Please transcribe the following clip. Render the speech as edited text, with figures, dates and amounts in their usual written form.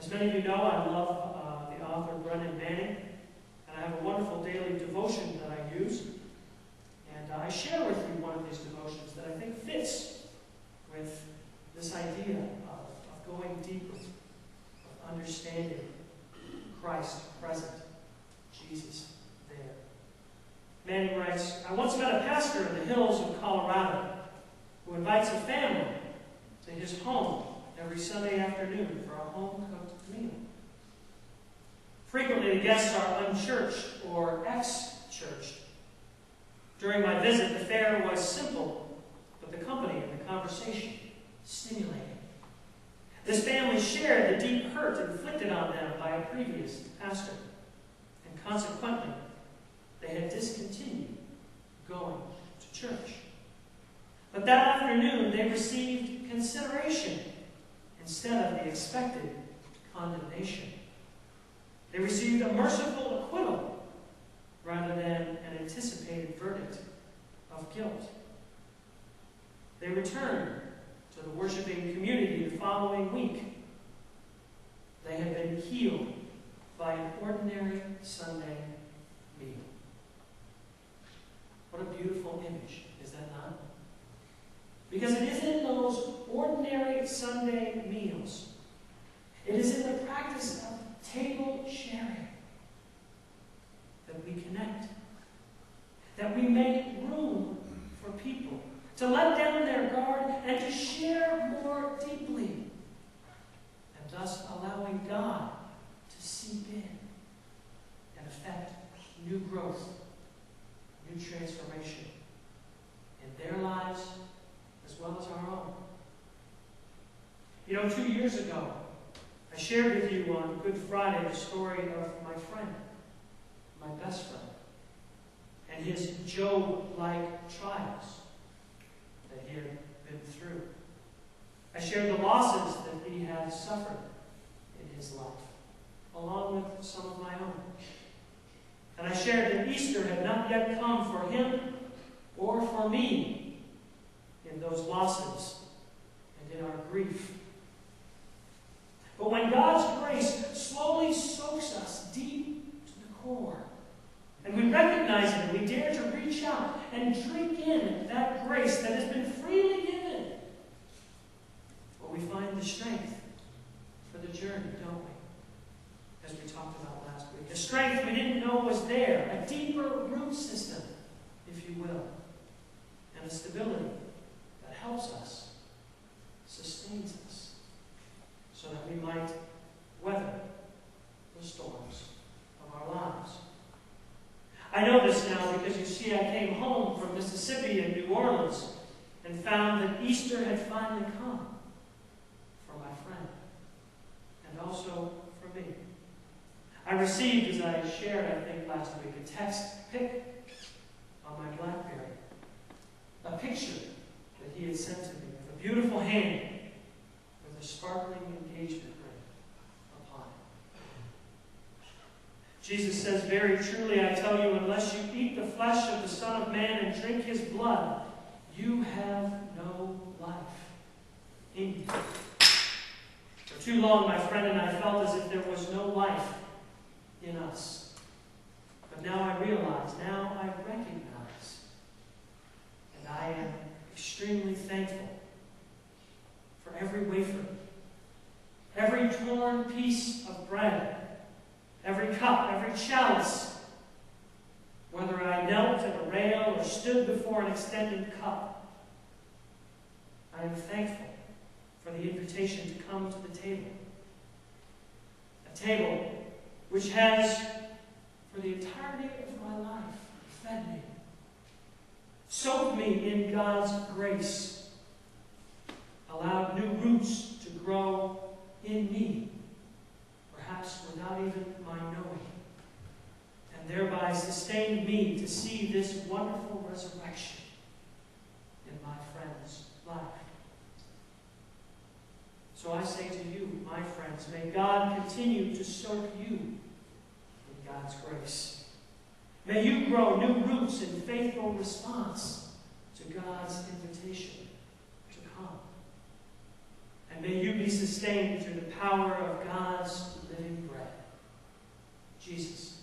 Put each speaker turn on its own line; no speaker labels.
As many of you know, I love the author Brent, and I have a wonderful daily devotion that I use. And I share with you one of these devotions that I think fits with this idea of going deeper, of understanding Christ present, Jesus there. Manning writes, I once met a pastor in the hills of Colorado who invites a family to his home every Sunday afternoon for a home-cooked meal. Frequently, the guests are unchurched or ex-churched. During my visit, the fare was simple, but the company and the conversation stimulating. This family shared the deep hurt inflicted on them by a previous pastor, and consequently, they had discontinued going to church. But that afternoon, they received consideration instead of the expected condemnation. They received a merciful acquittal rather than an anticipated verdict of guilt. They returned to the worshiping community the following week. They had been healed by an ordinary Sunday meal. What a beautiful image, is that not? Because it is in those ordinary Sunday meals, it is in the practice of table sharing that we connect, that we make room for people to let down their guard and to share more deeply, and thus allowing God to seep in and affect new growth, new transformation in their lives as well as our own. You know, 2 years ago, I shared with you on Good Friday the story of my friend, my best friend, and his Job-like trials that he had been through. I shared the losses that he had suffered in his life, along with some of my own. And I shared that Easter had not yet come for him or for me in those losses and in our grief. But when God's grace slowly soaks us deep to the core, and we recognize it, and we dare to reach out and drink in that grace that has been freely given, well, we find the strength for the journey, don't we? As we talked about last week. A strength we didn't know was there, a deeper root system, if you will, and a stability that helps us, sustains us, so that we might weather the storms of our lives. I know this now because, you see, I came home from Mississippi and New Orleans and found that Easter had finally come for my friend and also for me. I received, as I shared, I think, last week, a text pic on my BlackBerry, a picture that he had sent to me of a beautiful hand with a sparkling engagement ring upon it. Jesus says, very truly I tell you, unless you eat the flesh of the Son of Man and drink his blood, you have no life in you. For too long, my friend and I felt as if there was no life in us. But now I realize, now I recognize, and I am extremely thankful for every wafer, every torn piece of bread, every cup, every chalice, whether I knelt at a rail or stood before an extended cup. I am thankful for the invitation to come to the table. A table which has, for the entirety of my life, fed me, soaked me in God's grace, allowed new roots to grow in me, perhaps without even my knowing, and thereby sustained me to see this wonderful resurrection in my friend's life. So I say to you, my friends, may God continue to soak you in God's grace. May you grow new roots in faithful response to God's invitation to come. And may you be sustained through the power of God's Jesus.